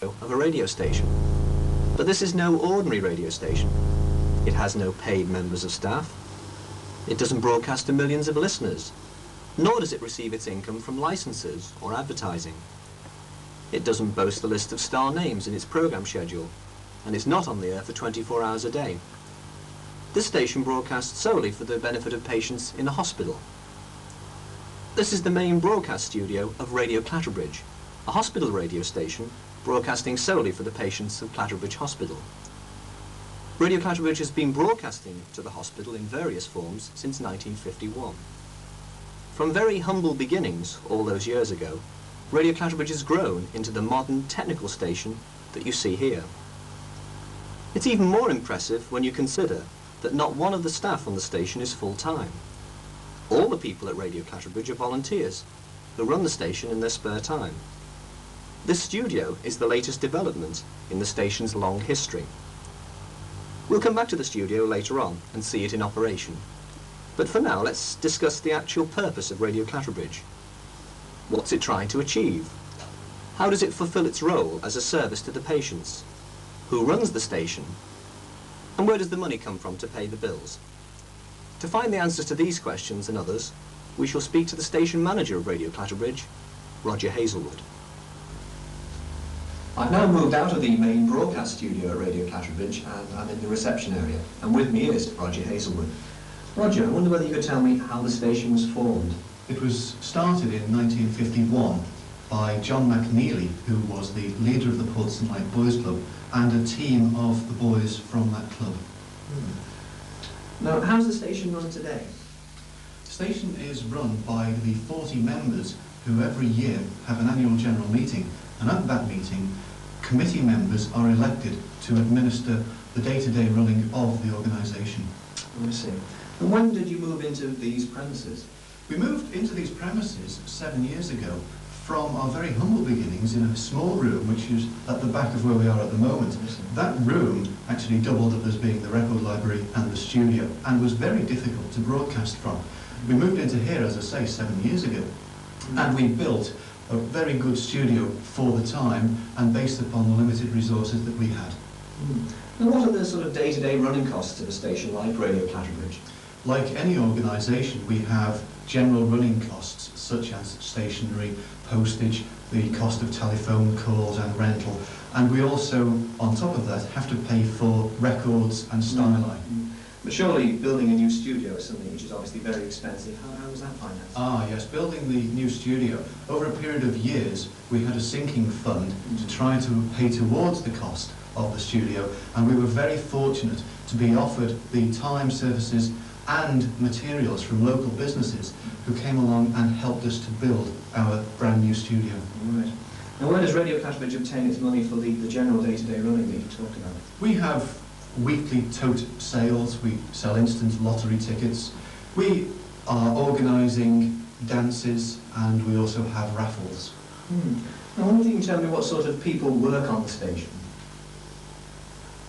of a radio station. But this is no ordinary radio station. It has no paid members of staff. It doesn't broadcast to millions of listeners, nor does it receive its income from licenses or advertising. It doesn't boast a list of star names in its program schedule, and it's not on the air for 24 hours a day. This station broadcasts solely for the benefit of patients in a hospital. This is the main broadcast studio of Radio Clatterbridge, a hospital radio station broadcasting solely for the patients of Clatterbridge Hospital. Radio Clatterbridge has been broadcasting to the hospital in various forms since 1951. From very humble beginnings all those years ago, Radio Clatterbridge has grown into the modern technical station that you see here. It's even more impressive when you consider that not one of the staff on the station is full-time. All the people at Radio Clatterbridge are volunteers who run the station in their spare time. This studio is the latest development in the station's long history. We'll come back to the studio later on and see it in operation. But for now, let's discuss the actual purpose of Radio Clatterbridge. What's it trying to achieve? How does it fulfill its role as a service to the patients? Who runs the station? And where does the money come from to pay the bills? To find the answers to these questions and others, we shall speak to the station manager of Radio Clatterbridge, Roger Hazelwood. I've now moved out of the main broadcast studio at Radio Clatterbridge and I'm in the reception area. And with me is Roger Hazelwood. Roger, I wonder whether you could tell me how the station was formed. It was started in 1951 by John McNeely, who was the leader of the Portsmouth Light Boys Club, and a team of the boys from that club. Now, how's the station run today? The station is run by the 40 members who every year have an annual general meeting, and at that meeting, committee members are elected to administer the day-to-day running of the organisation. I see. And when did you move into these premises? We moved into these premises 7 years ago from our very humble beginnings in a small room which is at the back of where we are at the moment. That room actually doubled up as being the record library and the studio and was very difficult to broadcast from. We moved into here, as I say, 7 years ago, and we built a very good studio for the time and based upon the limited resources that we had. And what are the sort of day-to-day running costs of a station like Radio Clatterbridge? Like any organisation, we have general running costs such as stationery, postage, the cost of telephone calls and rental, and we also, on top of that, have to pay for records and styling. But surely building a new studio is something which is obviously very expensive. How was that financed? Ah, yes, building the new studio. Over a period of years, we had a sinking fund to try to pay towards the cost of the studio, and we were very fortunate to be offered the time, services and materials from local businesses who came along and helped us to build our brand new studio. Right. Now, where does Radio Clatterbridge obtain its money for the general day-to-day running that you talked about? We have weekly tote sales, we sell instant lottery tickets, we are organising dances, and we also have raffles. I wonder if you can tell me what sort of people work on the station.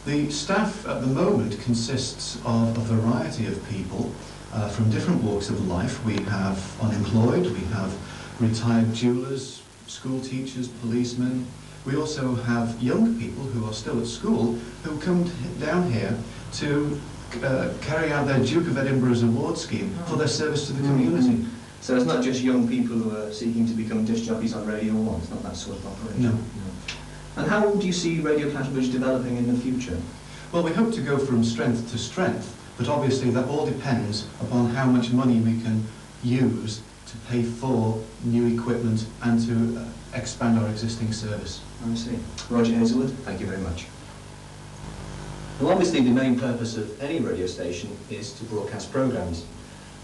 The staff at the moment consists of a variety of people from different walks of life. We have unemployed, we have retired jewellers, school teachers, policemen. We also have young people who are still at school who come down here to carry out their Duke of Edinburgh's award scheme for their service to the community. So it's not just young people who are seeking to become disc jockeys on Radio 1, it's not that sort of operation? No. And how do you see Radio Clatterbridge developing in the future? Well, we hope to go from strength to strength, but obviously that all depends upon how much money we can use to pay for new equipment and to expand our existing service. I see. Roger Hazelwood, thank you very much. Well, obviously the main purpose of any radio station is to broadcast programmes.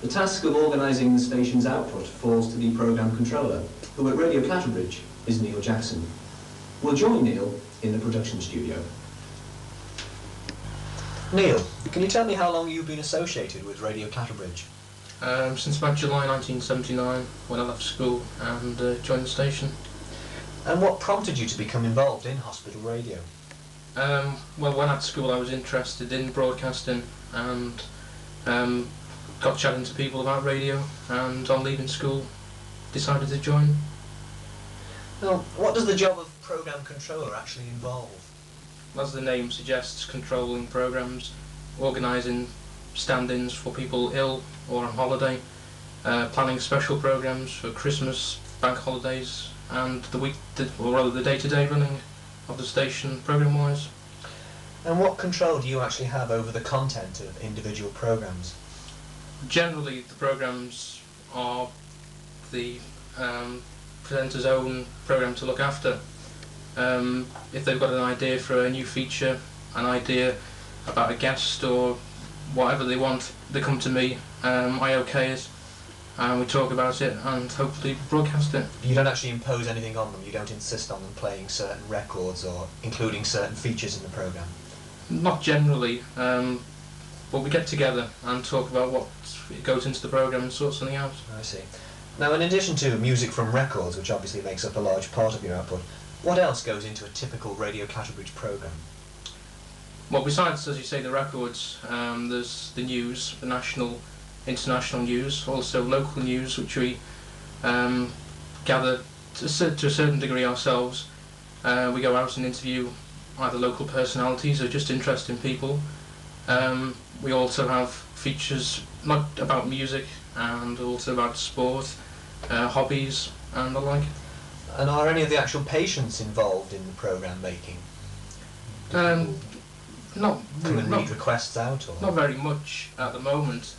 The task of organising the station's output falls to the programme controller, who at Radio Clatterbridge is Neil Jackson. We'll join Neil in the production studio. Neil, can you tell me how long you've been associated with Radio Clatterbridge? Since about July 1979, when I left school and joined the station. And what prompted you to become involved in hospital radio? Well, when at school I was interested in broadcasting and got chatting to people about radio, and on leaving school decided to join. Well, what does the job of programme controller actually involve? As the name suggests, controlling programmes, organising stand-ins for people ill or on holiday, planning special programmes for Christmas, bank holidays, and the day-to-day running of the station programme-wise. And what control do you actually have over the content of individual programmes? Generally, the programmes are the presenter's own programme to look after. If they've got an idea for a new feature, an idea about a guest or whatever they want, they come to me, I okay it, and we talk about it and hopefully broadcast it. You don't actually impose anything on them, you don't insist on them playing certain records or including certain features in the programme? Not generally, but we get together and talk about what goes into the programme and sort something out. I see. Now, in addition to music from records, which obviously makes up a large part of your output, what else goes into a typical Radio Clatterbridge programme? Well, besides, as you say, the records, there's the news, the national, international news, also local news, which we gather to a certain degree ourselves. We go out and interview either local personalities or just interesting people. We also have features not about music and also about sport, hobbies and the like. And are any of the actual patients involved in the programme making? Not Come and read requests out? Or? Not very much at the moment.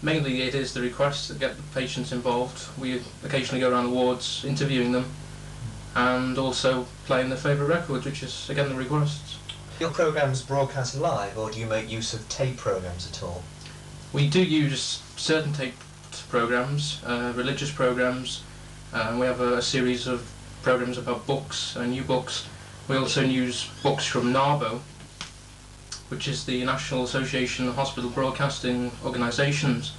Mainly it is the requests that get the patients involved. We occasionally go around the wards interviewing them and also playing their favourite records, which is again the requests. Your programmes broadcast live, or do you make use of tape programmes at all? We do use certain taped programmes, religious programmes. We have a series of programmes about books, new books. We also use books from NARBO, which is the National Association of Hospital Broadcasting Organisations,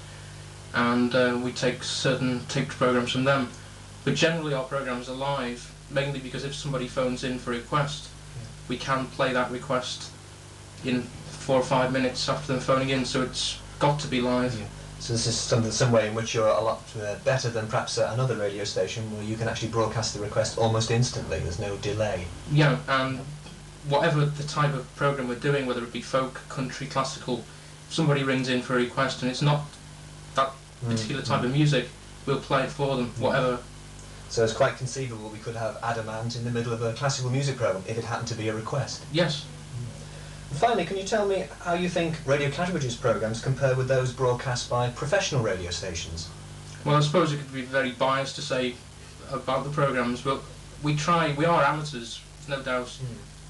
and we take certain taped programmes from them. But generally our programmes are live, mainly because if somebody phones in for a request, we can play that request in 4 or 5 minutes after them phoning in, so it's got to be live. Yeah. So this is some way in which you're a lot better than perhaps another radio station where you can actually broadcast the request almost instantly, there's no delay. Yeah, and whatever the type of programme we're doing, whether it be folk, country, classical, if somebody rings in for a request and it's not that particular type of music, we'll play it for them, whatever. So it's quite conceivable we could have Adamant in the middle of a classical music programme if it happened to be a request. Yes. And finally, can you tell me how you think Radio Clatterbridge's programmes compare with those broadcast by professional radio stations? Well, I suppose it could be very biased to say about the programmes, but we are amateurs, no doubt.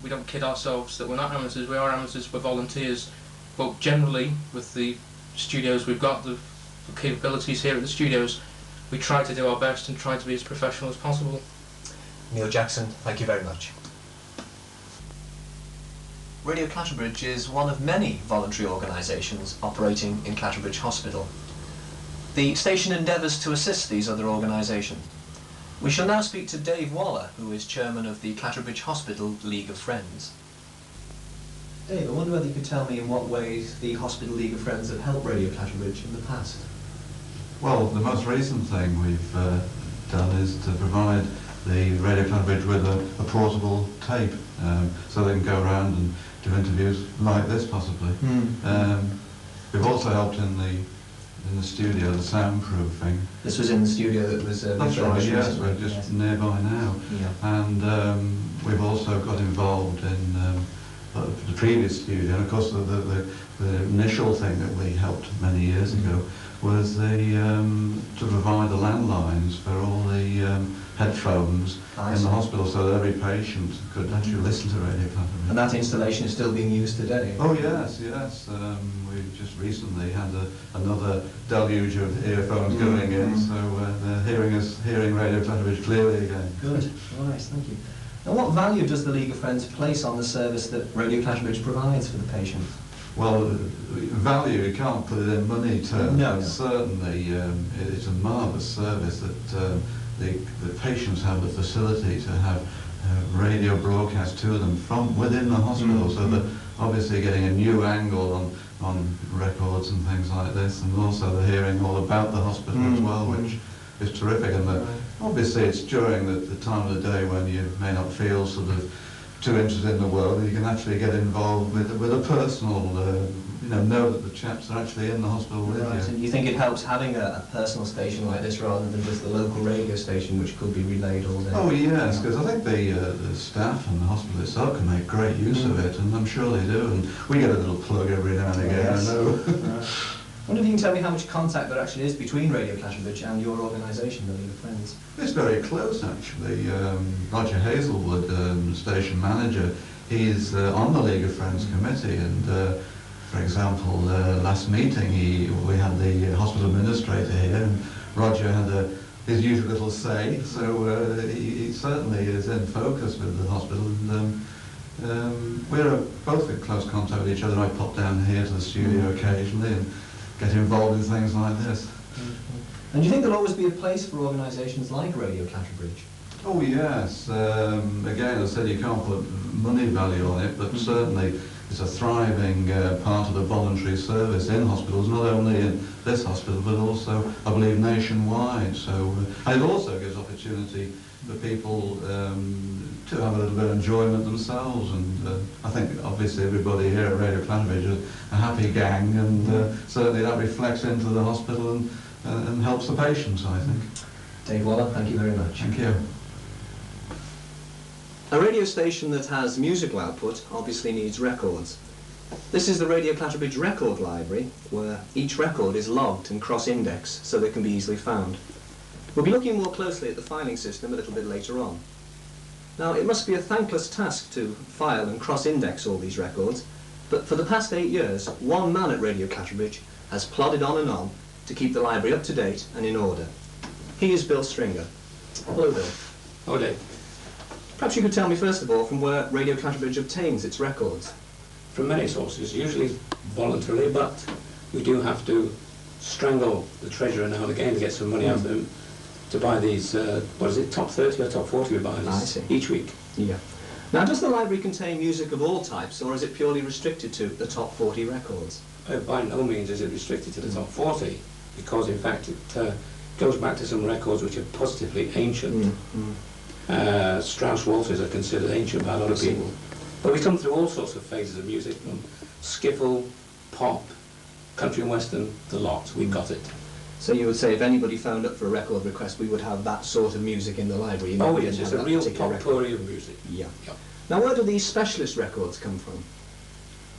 We don't kid ourselves that we're not amateurs, we are amateurs, we're volunteers, but generally, with the studios we've got, the capabilities here at the studios, we try to do our best and try to be as professional as possible. Neil Jackson, thank you very much. Radio Clatterbridge is one of many voluntary organisations operating in Clatterbridge Hospital. The station endeavours to assist these other organisations. We shall now speak to Dave Waller, who is chairman of the Clatterbridge Hospital League of Friends. Dave, I wonder whether you could tell me in what ways the Hospital League of Friends have helped Radio Clatterbridge in the past. Well, the most recent thing we've done is to provide the Radio Clatterbridge with a portable tape, so they can go around and do interviews like this, possibly. We've also helped in the studio, the soundproofing. This was in the studio that was That's right, yes, we're just nearby now. Yeah. And we've also got involved in the previous studio, and of course the initial thing that we helped many years ago was to provide the landlines for all the headphones in the hospital, so that every patient could actually listen to Radio Clatterbridge. And that installation is still being used today? Oh yes, yes. We just recently had another deluge of earphones going in, so they're hearing Radio Clatterbridge clearly again. Good, right, thank you. And what value does the League of Friends place on the service that Radio Clatterbridge provides for the patient? Well, value, you can't put it in money terms. No. Certainly, it's a marvellous service that the patients have the facility to have radio broadcast to them from within the hospital, so that obviously getting a new angle on records and things like this, and also they're hearing all about the hospital as well, which is terrific. And Obviously, it's during the time of the day when you may not feel sort of too interested in the world, and you can actually get involved with a personal, know that the chaps are actually in the hospital with Right, you. and you think it helps having a personal station like this rather than just the local radio station which could be relayed all day? Oh yes, because I think the staff and the hospital itself can make great use of it, and I'm sure they do, and we get a little plug every now and again, Yes. I know. Right. I wonder if you can tell me how much contact there actually is between Radio Clatterbridge and your organisation, the League of Friends. It's very close actually. Roger Hazelwood, station manager, he's on the League of Friends committee, and for example, last meeting we had the hospital administrator here, and Roger had his usual little say, so he certainly is in focus with the hospital, and we're both in close contact with each other. I pop down here to the studio occasionally and get involved in things like this. And do you think there'll always be a place for organisations like Radio Clatterbridge? Oh yes, again as I said, you can't put money value on it, but certainly it's a thriving part of the voluntary service in hospitals, not only in this hospital but also I believe nationwide. So and it also gives opportunity for people to have a little bit of enjoyment themselves, and I think obviously everybody here at Radio Clatterbridge is a happy gang, and certainly that reflects into the hospital and helps the patients, I think. Dave Waller, thank you very much. Thank you. A radio station that has musical output obviously needs records. This is the Radio Clatterbridge record library, where each record is logged and cross-indexed so they can be easily found. We'll be looking more closely at the filing system a little bit later on. Now, it must be a thankless task to file and cross-index all these records, but for the past 8 years, one man at Radio Clatterbridge has plodded on and on to keep the library up to date and in order. He is Bill Stringer. Hello, Bill. Oh, Dave. Perhaps you could tell me first of all from where Radio Clatterbridge obtains its records. From many sources, usually voluntarily, but we do have to strangle the treasurer now and again to get some money out of them to buy these, what is it, top 30 or top 40 we buy this each week. Yeah. Now, does the library contain music of all types, or is it purely restricted to the top 40 records? By no means is it restricted to the top 40, because in fact it goes back to some records which are positively ancient. Strauss waltzes are considered ancient by a lot of people. But we come through all sorts of phases of music, from skiffle, pop, country and western, the lot. We've got it. So you would say if anybody phoned up for a record request, we would have that sort of music in the library? Oh yes, it's a real potpourri of music. Yeah. Now, where do these specialist records come from?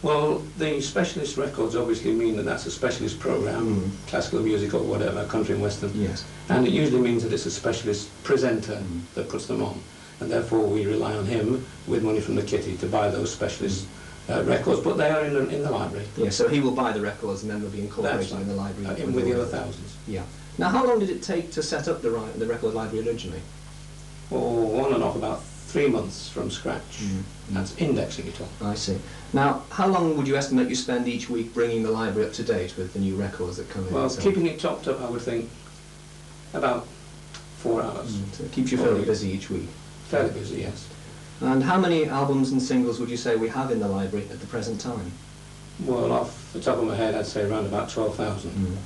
Well, the specialist records obviously mean that that's a specialist program, classical music or whatever, country and western. Yes. And it usually means that it's a specialist presenter that puts them on. And therefore we rely on him with money from the kitty to buy those specialist records, but they are in the library. Yeah, so he will buy the records and then they'll be incorporated right. in the library. In with the other thousands. Yeah. Now, how long did it take to set up the record library originally? Oh, on and off about 3 months from scratch. That's indexing it all. I see. Now, how long would you estimate you spend each week bringing the library up to date with the new records that come in? Well, keeping it topped up, I would think about 4 hours. So it keeps you fairly busy each week? Fairly busy, yes. And how many albums and singles would you say we have in the library at the present time? Well, off the top of my head, I'd say around about 12,000.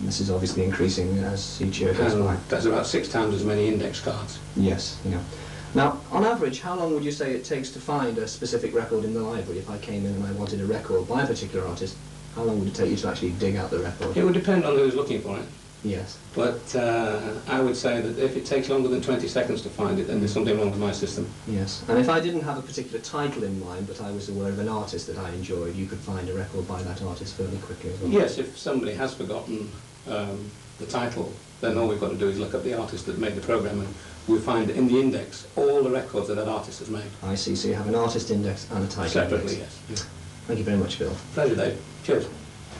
This is obviously increasing as each year goes by. That's about 6 times as many index cards. Yes, yeah. Now, on average, how long would you say it takes to find a specific record in the library? If I came in and I wanted a record by a particular artist, how long would it take you to actually dig out the record? It would depend on who's looking for it. Yes. But I would say that if it takes longer than 20 seconds to find it, then there's something wrong with my system. Yes. And if I didn't have a particular title in mind, but I was aware of an artist that I enjoyed, you could find a record by that artist fairly quickly as well? Yes, if somebody has forgotten the title, then all we've got to do is look up the artist that made the programme, and we'll find in the index all the records that that artist has made. I see. So you have an artist index and a title Separately, index. yes. Thank you very much, Bill. Pleasure, Dave. Cheers.